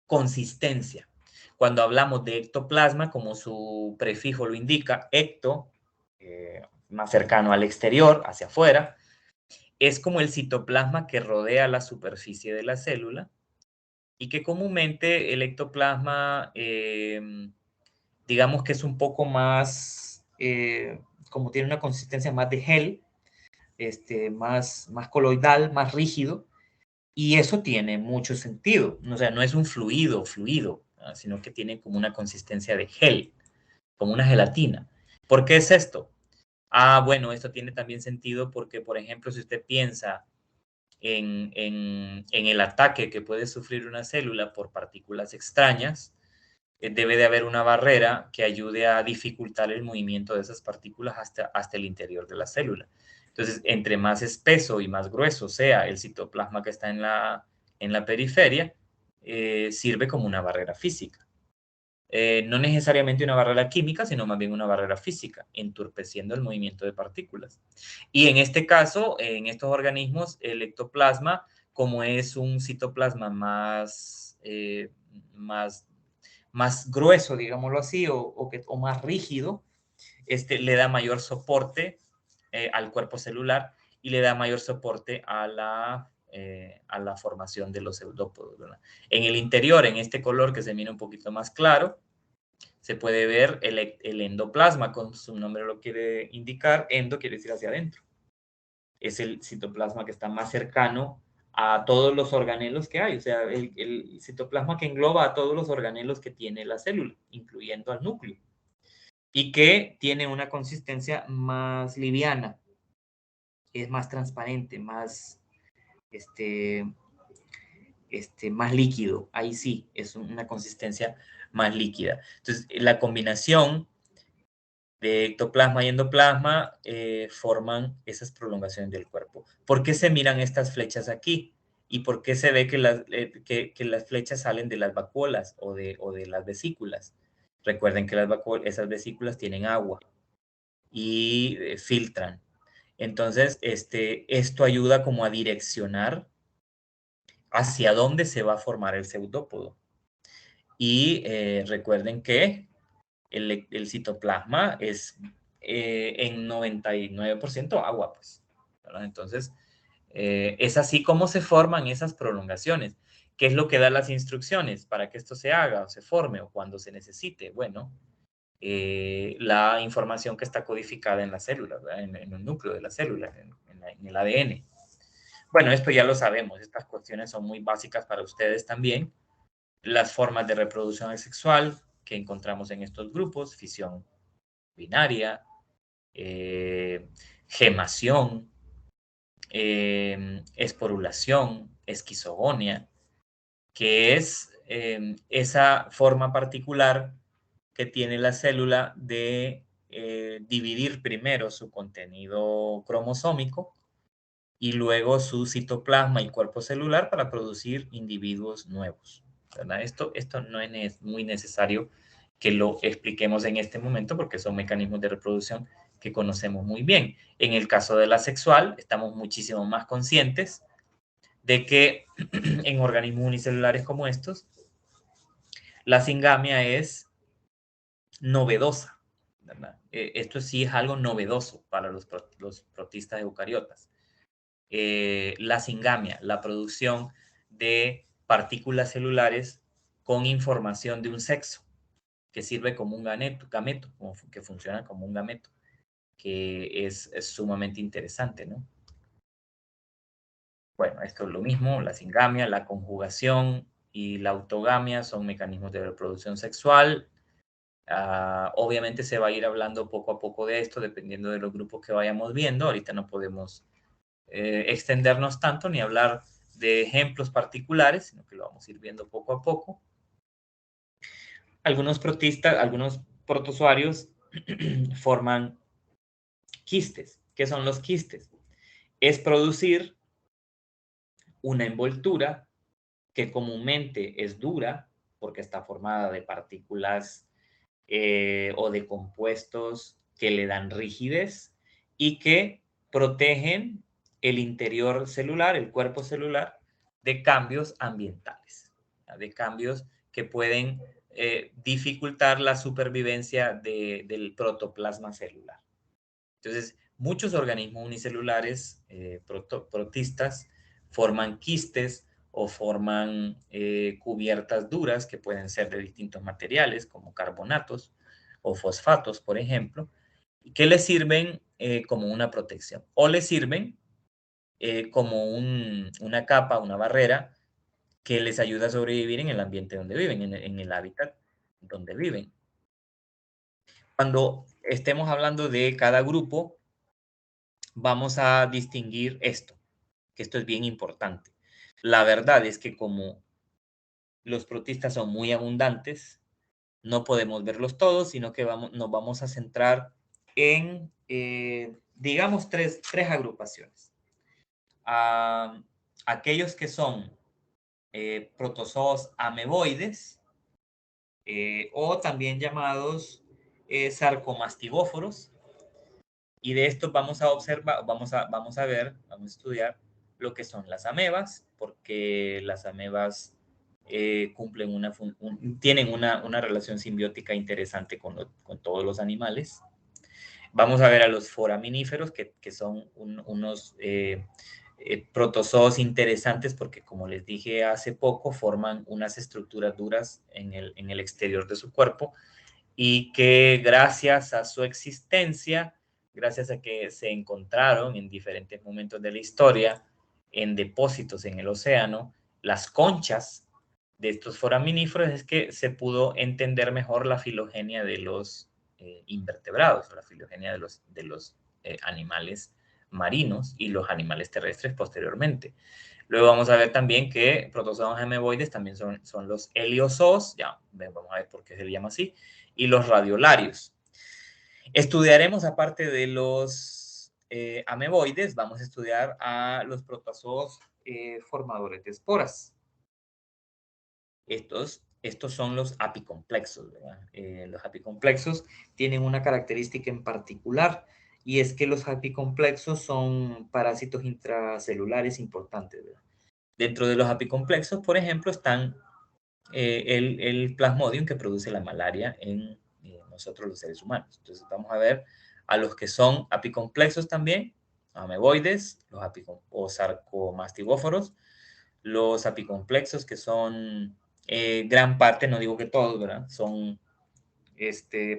consistencia. Cuando hablamos de ectoplasma, como su prefijo lo indica, ecto, más cercano al exterior, hacia afuera, es como el citoplasma que rodea la superficie de la célula y que comúnmente el ectoplasma, digamos que es un poco más, como tiene una consistencia más de gel, más coloidal, más rígido, y eso tiene mucho sentido. O sea, no es un fluido, sino que tiene como una consistencia de gel, como una gelatina. ¿Por qué es esto? Bueno, esto tiene también sentido porque, por ejemplo, si usted piensa en el ataque que puede sufrir una célula por partículas extrañas, debe de haber una barrera que ayude a dificultar el movimiento de esas partículas hasta el interior de la célula. Entonces, entre más espeso y más grueso sea el citoplasma que está en la periferia, sirve como una barrera física. No necesariamente una barrera química, sino más bien una barrera física, entorpeciendo el movimiento de partículas. Y en este caso, en estos organismos, el ectoplasma, como es un citoplasma más grueso, digámoslo así, o más rígido, le da mayor soporte al cuerpo celular y le da mayor soporte a la formación de los pseudópodos, ¿verdad? En el interior, en este color que se mira un poquito más claro, se puede ver el endoplasma, con su nombre lo quiere indicar. Endo quiere decir hacia adentro. Es el citoplasma que está más cercano a todos los organelos que hay, o sea, el citoplasma que engloba a todos los organelos que tiene la célula, incluyendo al núcleo, y que tiene una consistencia más liviana, es más transparente, este, más líquido. Ahí sí, es una consistencia más líquida. Entonces, la combinación de ectoplasma y endoplasma forman esas prolongaciones del cuerpo. ¿Por qué se miran estas flechas aquí? ¿Y por qué se ve que las flechas salen de las vacuolas o de las vesículas? Recuerden que esas vesículas tienen agua y filtran. Entonces, esto ayuda como a direccionar hacia dónde se va a formar el pseudópodo. Y recuerden que el citoplasma es en 99% agua, pues, ¿verdad? Entonces, es así como se forman esas prolongaciones. ¿Qué es lo que da las instrucciones para que esto se haga o se forme o cuando se necesite? Bueno, la información que está codificada en la célula, ¿verdad? En el núcleo de la célula, en el ADN. Bueno, esto ya lo sabemos, estas cuestiones son muy básicas para ustedes también. Las formas de reproducción sexual que encontramos en estos grupos, fisión binaria, gemación, esporulación, esquizogonia, que es esa forma particular que tiene la célula de dividir primero su contenido cromosómico y luego su citoplasma y cuerpo celular para producir individuos nuevos, ¿verdad? Esto no es muy necesario que lo expliquemos en este momento porque son mecanismos de reproducción que conocemos muy bien. En el caso de la sexual, estamos muchísimo más conscientes de que en organismos unicelulares como estos, la singamia es novedosa, ¿verdad? Esto sí es algo novedoso para los protistas eucariotas. La singamia, la producción de partículas celulares con información de un sexo, que sirve como un gameto, que funciona como un gameto, que es sumamente interesante, ¿no? Bueno, esto es lo mismo, la singamia, la conjugación y la autogamia son mecanismos de reproducción sexual. Obviamente se va a ir hablando poco a poco de esto, dependiendo de los grupos que vayamos viendo. Ahorita no podemos extendernos tanto ni hablar de ejemplos particulares, sino que lo vamos a ir viendo poco a poco. Algunos protozoarios forman quistes. ¿Qué son los quistes? Es producir una envoltura que comúnmente es dura porque está formada de partículas o de compuestos que le dan rigidez y que protegen el interior celular, el cuerpo celular, de cambios ambientales, de cambios que pueden dificultar la supervivencia del protoplasma celular. Entonces, muchos organismos unicelulares protistas forman quistes o forman cubiertas duras que pueden ser de distintos materiales, como carbonatos o fosfatos, por ejemplo, que les sirven como una protección o les sirven como una capa, una barrera que les ayuda a sobrevivir en el ambiente donde viven, en el hábitat donde viven. Cuando estemos hablando de cada grupo, vamos a distinguir esto, que esto es bien importante. La verdad es que como los protistas son muy abundantes, no podemos verlos todos, sino que nos vamos a centrar en, digamos, tres agrupaciones. Aquellos que son protozoos ameboides, o también llamados sarcomastigóforos, y de esto vamos a observar, vamos a ver, vamos a estudiar lo que son las amebas, porque las amebas cumplen tienen una relación simbiótica interesante con todos los animales. Vamos a ver a los foraminíferos, que son unos protozoos interesantes porque, como les dije hace poco, forman unas estructuras duras en el exterior de su cuerpo y que gracias a su existencia, gracias a que se encontraron en diferentes momentos de la historia en depósitos en el océano, las conchas de estos foraminíferos, es que se pudo entender mejor la filogenia de los invertebrados, la filogenia de los animales marinos y los animales terrestres posteriormente. Luego vamos a ver también que protozoos ameboides también son los heliozoos, ya vamos a ver por qué se le llama así, y los radiolarios. Estudiaremos, aparte de los ameboides, vamos a estudiar a los protozoos formadores de esporas. Estos son los apicomplexos, ¿verdad? Los apicomplexos tienen una característica en particular, y es que los apicomplexos son parásitos intracelulares importantes, ¿verdad? Dentro de los apicomplexos, por ejemplo, están el plasmodium que produce la malaria en nosotros los seres humanos. Entonces vamos a ver a los que son apicomplexos también, ameboides, o sarcomastigóforos, los apicomplexos que son gran parte, no digo que todos, ¿verdad? Son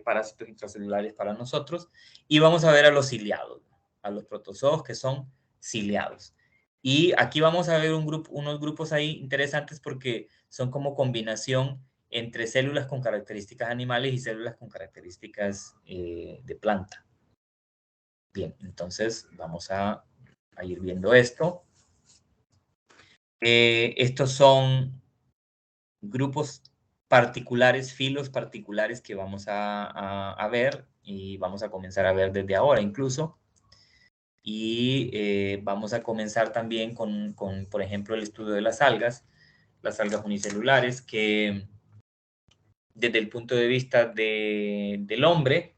parásitos intracelulares para nosotros. Y vamos a ver a los ciliados, a los protozoos que son ciliados. Y aquí vamos a ver unos grupos ahí interesantes porque son como combinación entre células con características animales y células con características de planta. Bien, entonces vamos a ir viendo esto. Estos son grupos particulares, filos particulares que vamos a ver y vamos a comenzar a ver desde ahora incluso. Y vamos a comenzar también con, por ejemplo, el estudio de las algas unicelulares, que desde el punto de vista del hombre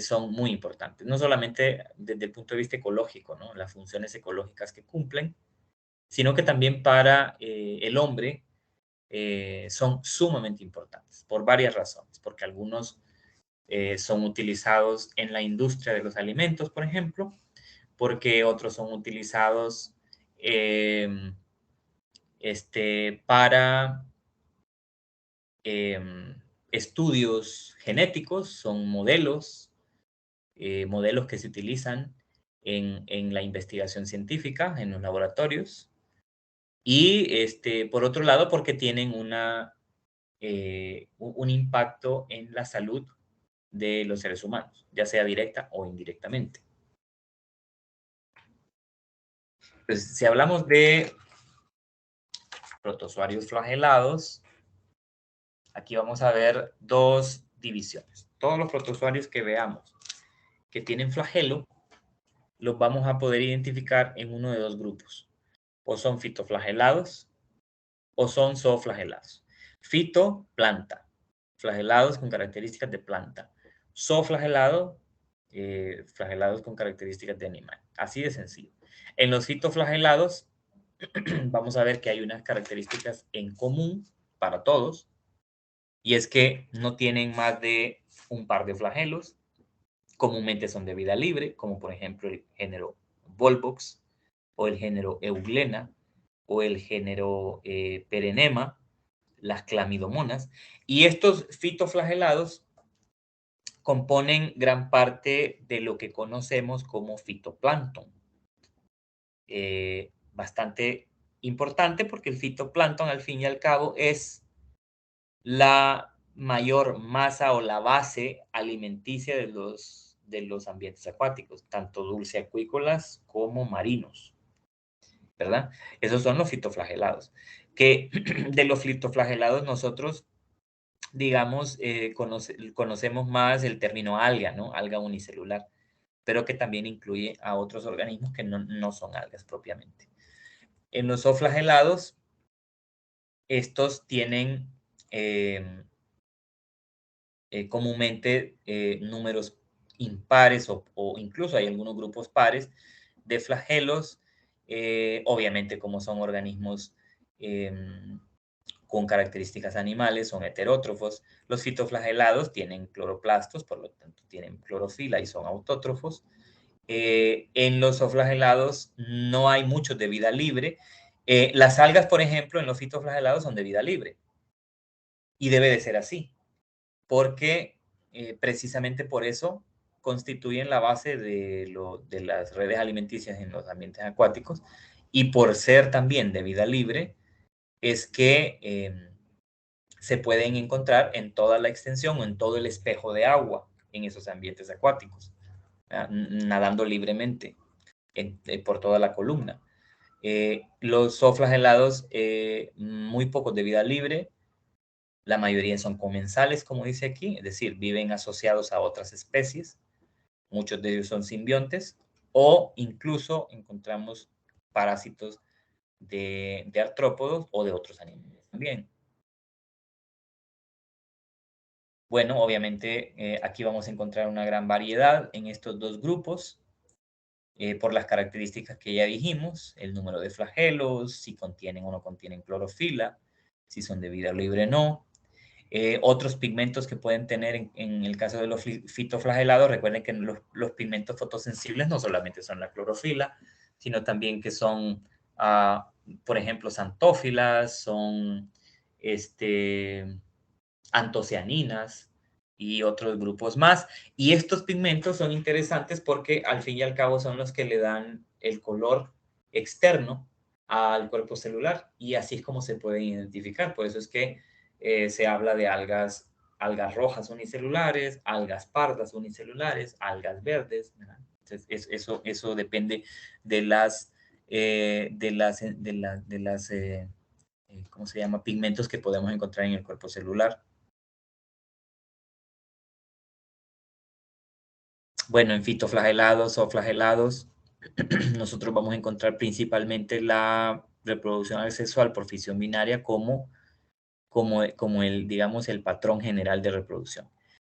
son muy importantes. No solamente desde el punto de vista ecológico, ¿no? Las funciones ecológicas que cumplen, sino que también para el hombre son sumamente importantes por varias razones, porque algunos son utilizados en la industria de los alimentos, por ejemplo, porque otros son utilizados para estudios genéticos, son modelos que se utilizan en la investigación científica, en los laboratorios, y por otro lado, porque tienen un impacto en la salud de los seres humanos, ya sea directa o indirectamente. Entonces, si hablamos de protozoarios flagelados, aquí vamos a ver dos divisiones. Todos los protozoarios que veamos que tienen flagelo, los vamos a poder identificar en uno de dos grupos. O son fitoflagelados o son zooflagelados. Fito, planta. Flagelados con características de planta. Zooflagelado, flagelados con características de animal. Así de sencillo. En los fitoflagelados vamos a ver que hay unas características en común para todos, y es que no tienen más de un par de flagelos. Comúnmente son de vida libre, como por ejemplo el género Volvox, o el género Euglena, o el género Perenema, las clamidomonas. Y estos fitoflagelados componen gran parte de lo que conocemos como fitoplancton. Bastante importante porque el fitoplancton, al fin y al cabo, es la mayor masa o la base alimenticia de los ambientes acuáticos, tanto dulceacuícolas como marinos, ¿verdad? Esos son los fitoflagelados. Que de los fitoflagelados nosotros, digamos, conocemos más el término alga, ¿no? Alga unicelular, pero que también incluye a otros organismos que no son algas propiamente. En los zooflagelados, estos tienen comúnmente números impares o incluso hay algunos grupos pares de flagelos, obviamente como son organismos con características animales, son heterótrofos. Los fitoflagelados tienen cloroplastos, por lo tanto tienen clorofila y son autótrofos. En los zooflagelados no hay muchos de vida libre. Las algas, por ejemplo, en los fitoflagelados son de vida libre. Y debe de ser así, porque precisamente por eso constituyen la base de las redes alimenticias en los ambientes acuáticos, y por ser también de vida libre, es que se pueden encontrar en toda la extensión o en todo el espejo de agua en esos ambientes acuáticos, nadando libremente por toda la columna. Los zooflagelados, muy pocos de vida libre, la mayoría son comensales, como dice aquí, es decir, viven asociados a otras especies. Muchos de ellos son simbiontes, o incluso encontramos parásitos de artrópodos o de otros animales también. Bueno, obviamente aquí vamos a encontrar una gran variedad en estos dos grupos por las características que ya dijimos, el número de flagelos, si contienen o no contienen clorofila, si son de vida libre o no. Otros pigmentos que pueden tener en el caso de los fitoflagelados, recuerden que los pigmentos fotosensibles no solamente son la clorofila, sino también que son, por ejemplo, xantófilas, son antocianinas y otros grupos más. Y estos pigmentos son interesantes porque al fin y al cabo son los que le dan el color externo al cuerpo celular, y así es como se pueden identificar. Por eso es que se habla de algas rojas unicelulares, algas pardas unicelulares, algas verdes, ¿verdad? Entonces, eso depende de las ¿cómo se llama? Pigmentos que podemos encontrar en el cuerpo celular. Bueno, en fitoflagelados o flagelados, nosotros vamos a encontrar principalmente la reproducción asexual por fisión binaria como el, digamos, el patrón general de reproducción.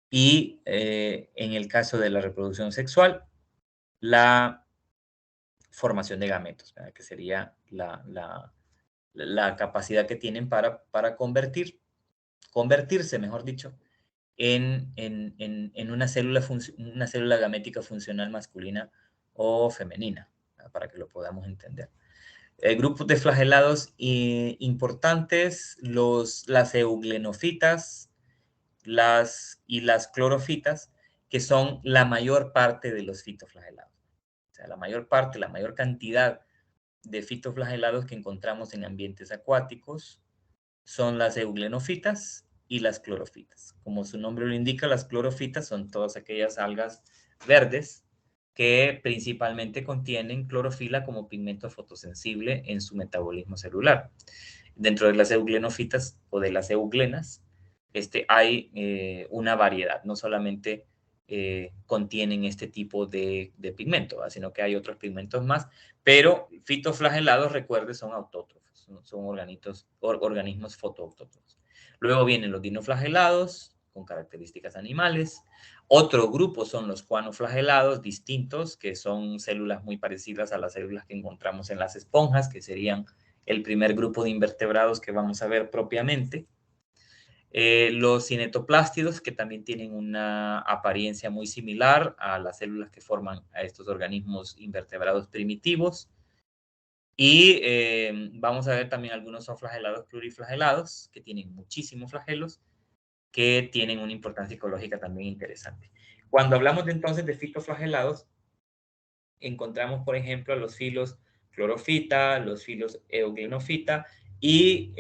Y en el caso de la reproducción sexual, la formación de gametos, ¿verdad? Que sería la capacidad que tienen para convertirse, mejor dicho, en una célula gamética funcional masculina o femenina, para que lo podamos entender. Grupos de flagelados importantes, las euglenofitas y las clorofitas, que son la mayor parte de los fitoflagelados. O sea, la mayor cantidad de fitoflagelados que encontramos en ambientes acuáticos son las euglenofitas y las clorofitas. Como su nombre lo indica, las clorofitas son todas aquellas algas verdes que principalmente contienen clorofila como pigmento fotosensible en su metabolismo celular. Dentro de las euglenofitas o de las euglenas, hay una variedad, no solamente contienen este tipo de pigmento, sino que hay otros pigmentos más, pero fitoflagelados, recuerde, son autótrofos, son organismos fotoautótrofos. Luego vienen los dinoflagelados, con características animales. Otro grupo son los cuanoflagelados distintos, que son células muy parecidas a las células que encontramos en las esponjas, que serían el primer grupo de invertebrados que vamos a ver propiamente. Los cinetoplástidos, que también tienen una apariencia muy similar a las células que forman a estos organismos invertebrados primitivos. Y vamos a ver también algunos son flagelados pluriflagelados, que tienen muchísimos flagelos, que tienen una importancia ecológica también interesante. Cuando hablamos entonces de fitoflagelados, encontramos, por ejemplo, los filos clorofita, los filos euglenofita y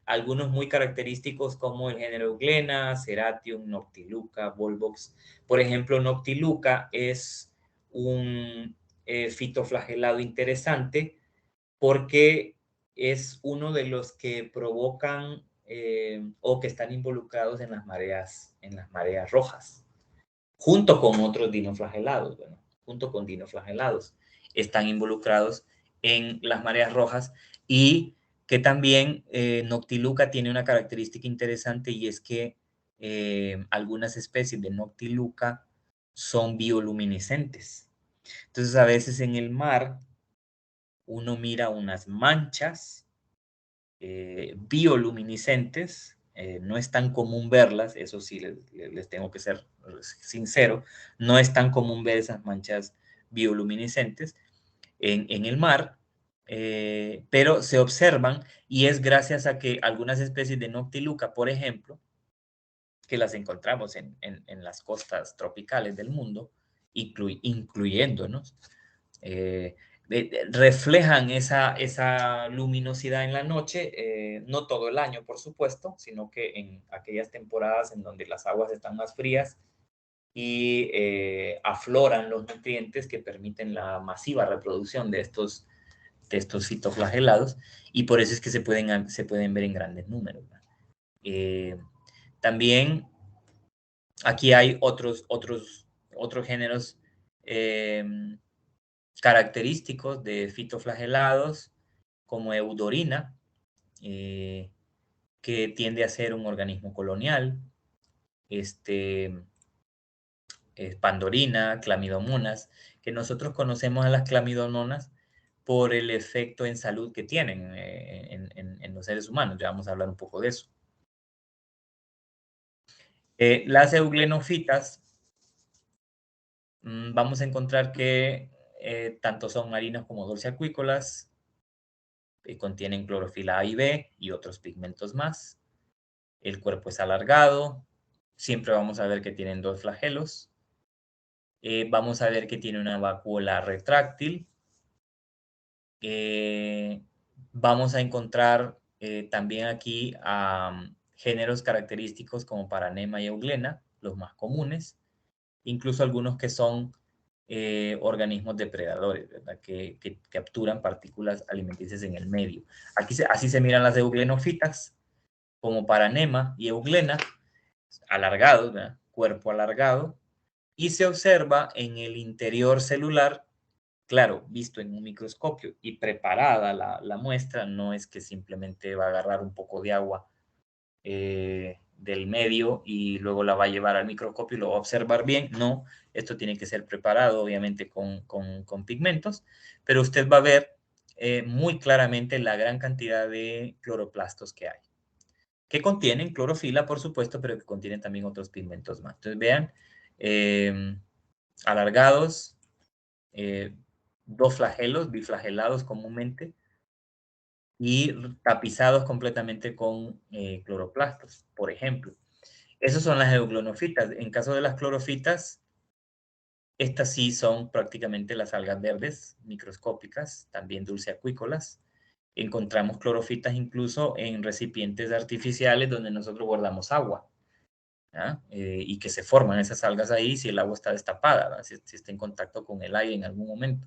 algunos muy característicos como el género Euglena, Ceratium, Noctiluca, Volvox. Por ejemplo, Noctiluca es un fitoflagelado interesante porque es uno de los que provocan o que están involucrados en las mareas rojas, junto con otros dinoflagelados, bueno, junto con dinoflagelados, están involucrados en las mareas rojas y que también Noctiluca tiene una característica interesante y es que algunas especies de Noctiluca son bioluminiscentes. Entonces, a veces en el mar uno mira unas manchas bioluminiscentes. No es tan común verlas, eso sí les tengo que ser sincero, no es tan común ver esas manchas bioluminiscentes en el mar, pero se observan y es gracias a que algunas especies de Noctiluca, por ejemplo, que las encontramos en las costas tropicales del mundo, incluyéndonos, reflejan esa luminosidad en la noche, no todo el año, por supuesto, sino que en aquellas temporadas en donde las aguas están más frías y afloran los nutrientes que permiten la masiva reproducción de estos fitoflagelados, y por eso es que se pueden ver en grandes números. También aquí hay otros géneros característicos de fitoflagelados, como Eudorina, que tiende a ser un organismo colonial, Pandorina, Clamidomonas, que nosotros conocemos a las clamidomonas por el efecto en salud que tienen en los seres humanos. Ya vamos a hablar un poco de eso. Las euglenofitas, vamos a encontrar que tanto son marinos como dulceacuícolas, contienen clorofila A y B y otros pigmentos más. El cuerpo es alargado. Siempre vamos a ver que tienen dos flagelos. Vamos a ver que tiene una vacuola retráctil. Vamos a encontrar también aquí géneros característicos como Paranema y Euglena, los más comunes. Incluso algunos que son organismos depredadores, ¿verdad? Que capturan partículas alimenticias en el medio. Así se miran las euglenofitas, como Paranema y Euglena, alargados, ¿verdad? Cuerpo alargado, y se observa en el interior celular, claro, visto en un microscopio y preparada la muestra, no es que simplemente va a agarrar un poco de agua del medio y luego la va a llevar al microscopio y lo va a observar bien. No, esto tiene que ser preparado obviamente con pigmentos, pero usted va a ver muy claramente la gran cantidad de cloroplastos que hay, que contienen clorofila, por supuesto, pero que contienen también otros pigmentos más. Entonces vean, alargados, dos flagelos, biflagelados comúnmente, y tapizados completamente con cloroplastos, por ejemplo. Esas son las euglonofitas. En caso de las clorofitas, estas sí son prácticamente las algas verdes microscópicas, también dulceacuícolas. Encontramos clorofitas incluso en recipientes artificiales donde nosotros guardamos agua, y que se forman esas algas ahí si el agua está destapada, si está en contacto con el aire en algún momento.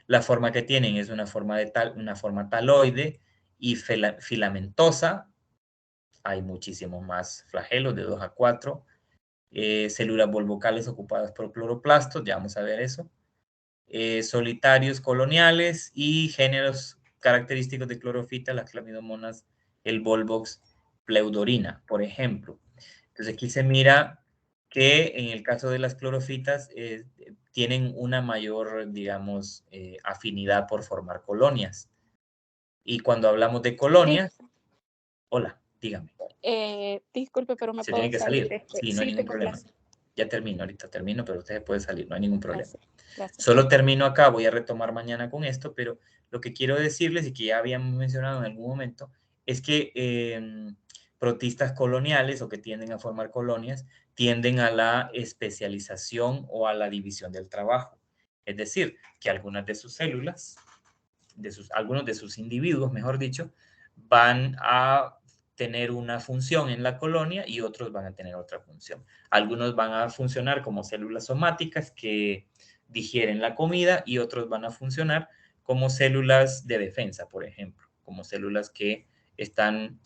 La forma que tienen es una forma taloide y filamentosa. Hay muchísimos más flagelos, de 2 a 4. Células volvocales ocupadas por cloroplastos, ya vamos a ver eso. Solitarios coloniales y géneros característicos de clorofita, las clamidomonas, el Volvox, Pleudorina, por ejemplo. Entonces aquí se mira que en el caso de las clorofitas tienen una mayor, digamos, afinidad por formar colonias. Y cuando hablamos de colonias, hola, dígame. Disculpe, pero me Se puedo tiene que salir. salir. Sí, no hay Sí, ningún tengo problema. clase. Ya termino, ahorita termino, pero usted puede salir, no hay ningún problema. Gracias. Solo termino acá, voy a retomar mañana con esto, pero lo que quiero decirles y que ya habíamos mencionado en algún momento es que protistas coloniales o que tienden a formar colonias tienden a la especialización o a la división del trabajo. Es decir, que algunas de sus células, algunos de sus individuos, mejor dicho, van a tener una función en la colonia y otros van a tener otra función. Algunos van a funcionar como células somáticas que digieren la comida y otros van a funcionar como células de defensa, por ejemplo, como células que están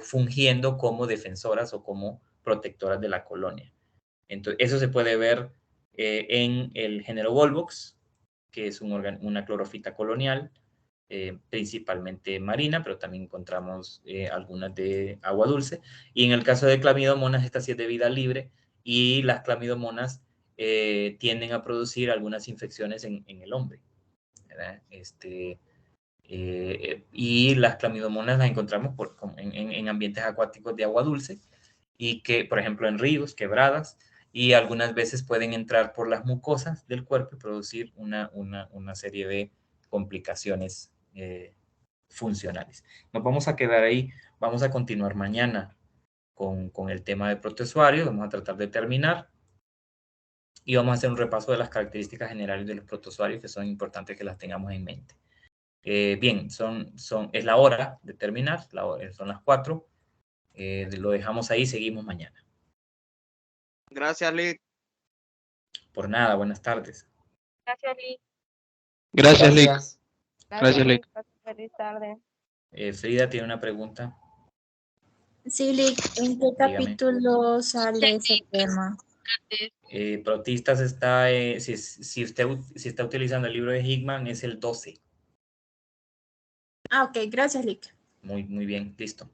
fungiendo como defensoras o como protectoras de la colonia. Entonces, eso se puede ver en el género Volvox, que es una clorofita colonial, principalmente marina, pero también encontramos algunas de agua dulce. Y en el caso de clamidomonas, esta sí es de vida libre y las clamidomonas tienden a producir algunas infecciones en el hombre, ¿verdad? Y las clamidomonas las encontramos en ambientes acuáticos de agua dulce y que, por ejemplo, en ríos, quebradas, y algunas veces pueden entrar por las mucosas del cuerpo y producir una serie de complicaciones funcionales. Nos vamos a quedar ahí, vamos a continuar mañana con el tema de protozoarios, vamos a tratar de terminar y vamos a hacer un repaso de las características generales de los protozoarios que son importantes que las tengamos en mente. Bien, es la hora de terminar, son las 4. Lo dejamos ahí, seguimos mañana. Gracias, Lick. Por nada, buenas tardes. Gracias, Lick. Gracias, Lick. Gracias, Lick. Feliz tarde. Frida tiene una pregunta. Sí, Lick, ¿en qué capítulo sale ese tema? Protistas está, si está utilizando el libro de Hickman, es el 12. Ah, ok, gracias, Lick. Muy bien, listo.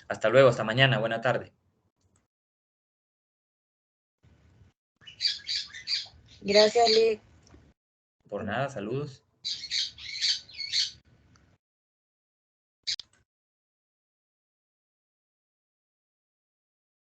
Hasta luego, hasta mañana, buena tarde. Gracias, Lick. Por nada, saludos.